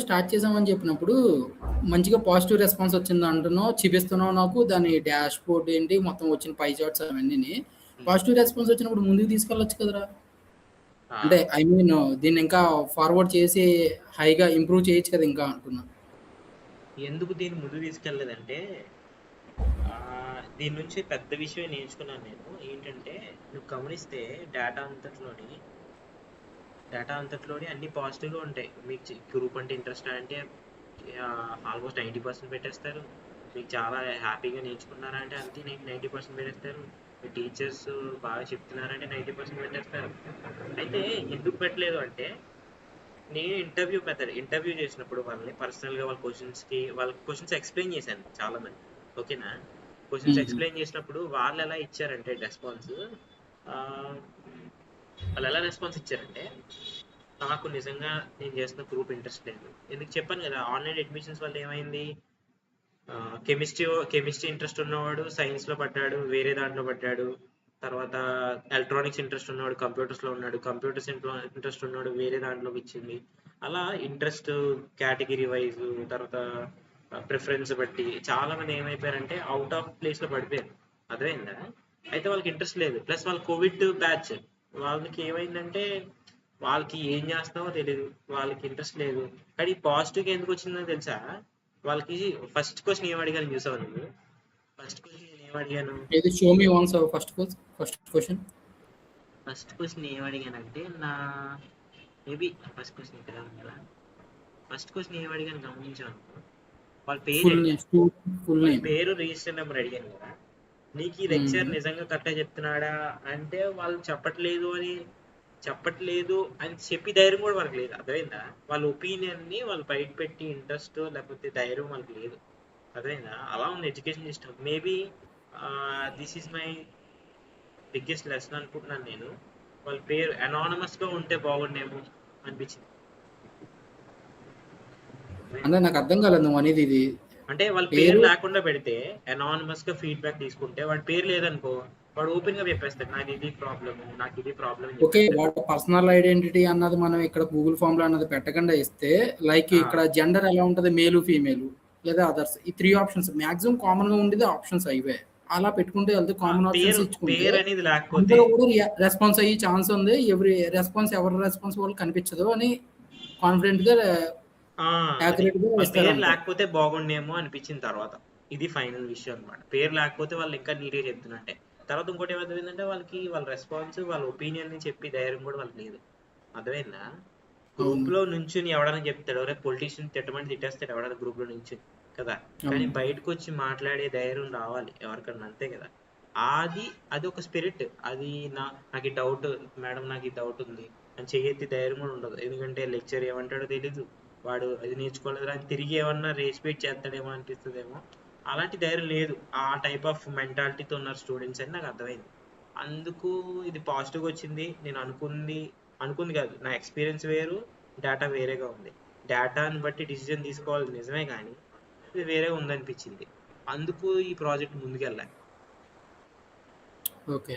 Start చేసామని చెప్పినప్పుడు మంచిగా పాజిటివ్ రెస్పాన్స్ వచ్చింది అంటున్నావు, చూపిస్తున్నావు నాకు దాని డాష్ బోర్డ్ ఏంటి మొత్తం వచ్చిన పై చార్ట్స్ అవన్నీ. పాజిటివ్ రెస్పాన్స్ వచ్చినప్పుడు ముందుకు తీసుకెళ్ళొచ్చు కదరా. ఆ, అంటే ఐ మీన్ దీన్ని ఇంకా ఫార్వర్డ్ చేసి హైగా ఇంప్రూవ్ చేయొచ్చు కదా ఇంకా అంటున్నా. ఎందుకు దీన్ని ముందు తీసుకెళ్ళలేదంటే ఆ, దీని నుంచి పెద్ద విషయం నేర్చుకున్నాను నేను. ఏంటంటే నువ్వు గమనిస్తే డేటా అంతట్లోని అన్ని పాజిటివ్గా ఉంటాయి. మీకు గ్రూప్ అంటే ఇంట్రెస్ట్ అంటే ఆల్మోస్ట్ 90% పెట్టేస్తారు. మీకు చాలా హ్యాపీగా నేర్చుకున్నారా అంటే అంతే 90% పెట్టేస్తారు. మీ టీచర్స్ బాగా చెప్తున్నారంటే 90% పెట్టేస్తారు. అయితే ఎందుకు పెట్టలేదు అంటే నేను ఇంటర్వ్యూ చేసినప్పుడు వాళ్ళని పర్సనల్గా వాళ్ళ క్వశ్చన్స్ ఎక్స్ప్లెయిన్ చేశాను చాలా మంది. ఓకేనా? క్వశ్చన్స్ ఎక్స్ప్లెయిన్ చేసినప్పుడు వాళ్ళు ఎలా ఇచ్చారంటే రెస్పాన్స్ ఇచ్చారంటే నాకు నిజంగా నేను చేస్తున్న గ్రూప్ ఇంట్రెస్ట్ లేదు. ఎందుకు చెప్పాను కదా, ఆన్లైన్ అడ్మిషన్స్ వల్ల ఏమైంది, కెమిస్ట్రీ ఇంట్రెస్ట్ ఉన్నవాడు సైన్స్లో పడ్డాడు, వేరే దాంట్లో పడ్డాడు. తర్వాత ఎలక్ట్రానిక్స్ ఇంట్రెస్ట్ ఉన్నవాడు కంప్యూటర్స్లో ఉన్నాడు, కంప్యూటర్స్ ఇంట్రెస్ట్ ఉన్నవాడు వేరే దాంట్లోకి ఇచ్చింది. అలా ఇంట్రెస్ట్ కేటగిరీ వైజ్, తర్వాత ప్రిఫరెన్స్ బట్టి చాలా మంది ఏమైపోయారంటే అవుట్ ఆఫ్ ప్లేస్లో పడిపోయారు. అర్థమైందా? అయితే వాళ్ళకి ఇంట్రెస్ట్ లేదు. ప్లస్ వాళ్ళ కోవిడ్ బ్యాచ్ వాళ్ళకి ఏమైందంటే వాళ్ళకి ఏం చేస్తామో తెలియదు, వాళ్ళకి ఇంట్రెస్ట్ లేదు. కానీ పాజిటివ్గా ఎందుకు వచ్చిందో తెలుసా? వాళ్ళకి ఫస్ట్ క్వశ్చన్ ఏం అడిగాను చూసావు నువ్వు? ఫస్ట్ క్వశ్చన్ నేను ఏం అడిగాను? ఇది show me once first question. First question ఏం అడిగానంటే మేబీ ఫస్ట్ క్వశ్చన్ ఇక్కడ కదా. ఫస్ట్ క్వశ్చన్ ఏం అడిగాను గమనించాను. వాళ్ళ పేరు ఫుల్ అడిగాను, నేమ్, ఫుల్ వాళ్ళ నేమ్. పేరు రిజిస్టర్ నెంబర్ అడిగాను కదా. నీకు ఈ లెక్చర్ నిజంగా కరెక్ట్గా చెప్తున్నాడా అంటే వాళ్ళు చెప్పట్లేదు అని చెప్పి ధైర్యం కూడా వాళ్ళకి లేదు. అర్థమైందా? వాళ్ళ ఒపీనియన్ని వాళ్ళు బయట పెట్టి ఇంట్రెస్ట్ లేకపోతే ధైర్యం వాళ్ళకి లేదు. అర్థమైందా? అలా ఉంది education system. Maybe this is my biggest lesson అనుకుంటున్నాను నేను. వాళ్ళ పేరు అనానమస్గా ఉంటే బాగుండేమో అనిపించింది. అంటే నాకు అర్థం కాలేదు నువ్వు అనేది. ఇది అంటే వాళ్ళ పేరు లేకుండా పెడితే అనానమస్ గా ఫీడ్బ్యాక్ తీసుకుంటే, వాడి పేరు లేదనుకో వాడు ఓపెన్ గా చెప్పేస్తాడు నాకు ఇది ప్రాబ్లం అని ఓకే, చెప్పేస్తాడు. వాటి పర్సనల్ ఐడెంటిటీ అన్నది మనం ఇక్కడ గూగుల్ ఫామ్ లో అన్నది పెట్టకుండా ఇస్తే, లైక్ ఇక్కడ జెండర్ ఎలా ఉంటది, మేలు ఫీమేల్ లేదా అదర్స్, ఈ 3 ఆప్షన్స్ మాక్సిమం కామన్ గా ఉండేది ఆప్షన్స్ అయివే. అలా పెట్టుకుంటే వెళ్తే కామన్ ఆప్షన్స్ ఇచ్చుకుంటే పేరు అనేది లేకపోతే అందరూ కూడా రెస్పాన్స్ అయ్యే ఛాన్స్ ఉంది. ఎవరి రెస్పాన్స్ వాళ్ళు కనిపించదు అని కాన్ఫిడెంట్ గా యాక్యురేట్ గా వాళ్ళ పేరు ఇస్తారు. లేకపోతే బాగుండేమో అనిపించిన తర్వాత ఇది ఫైనల్ విషయం అనమాట. పేరు లేకపోతే వాళ్ళు ఇంకా నీట్గా చెప్తున్నట్టే. తర్వాత ఇంకోటి ఏమర్థమైందంటే వాళ్ళకి వాళ్ళ రెస్పాన్స్ వాళ్ళ ఒపీనియన్ ని చెప్పి ధైర్యం కూడా వాళ్ళకి లేదు. అర్థమైందా? గ్రూప్ లో నుంచుని ఎవడైనా చెప్తాడు, ఎవరైనా పొలిటీషియన్ తిట్టమని తిట్టేస్తాడు ఎవడైనా గ్రూప్ లో నుంచి కదా. కానీ బయటకు వచ్చి మాట్లాడే ధైర్యం రావాలి ఎవరికన్నా, అంతే కదా. అది ఒక స్పిరిట్. అది నాకు ఈ డౌట్ మేడం, నాకు ఈ డౌట్ ఉంది అని చెయ్యెత్తి ధైర్యం కూడా ఉండదు. ఎందుకంటే లెక్చర్ ఏమంటాడో తెలీదు, వాడు అది నేర్చుకోలేదు అని తిరిగి ఏమన్నా రేస్పేట్ చేస్తాడేమో అనిపిస్తుందేమో. అలాంటి ధైర్యం లేదు. ఆ టైప్ ఆఫ్ మెంటాలిటీతో ఉన్నారు స్టూడెంట్స్ అని నాకు అర్థమైంది. అందుకు ఇది పాజిటివ్గా వచ్చింది. నేను అనుకుంది కాదు, నా ఎక్స్పీరియన్స్ వేరు, డేటా వేరేగా ఉంది. డేటాని బట్టి డిసిజన్ తీసుకోవాలి నిజమే, కానీ ఇది వేరే ఉందనిపించింది. అందుకు ఈ ప్రాజెక్ట్ ముందుకెళ్ళాలి. ఓకే.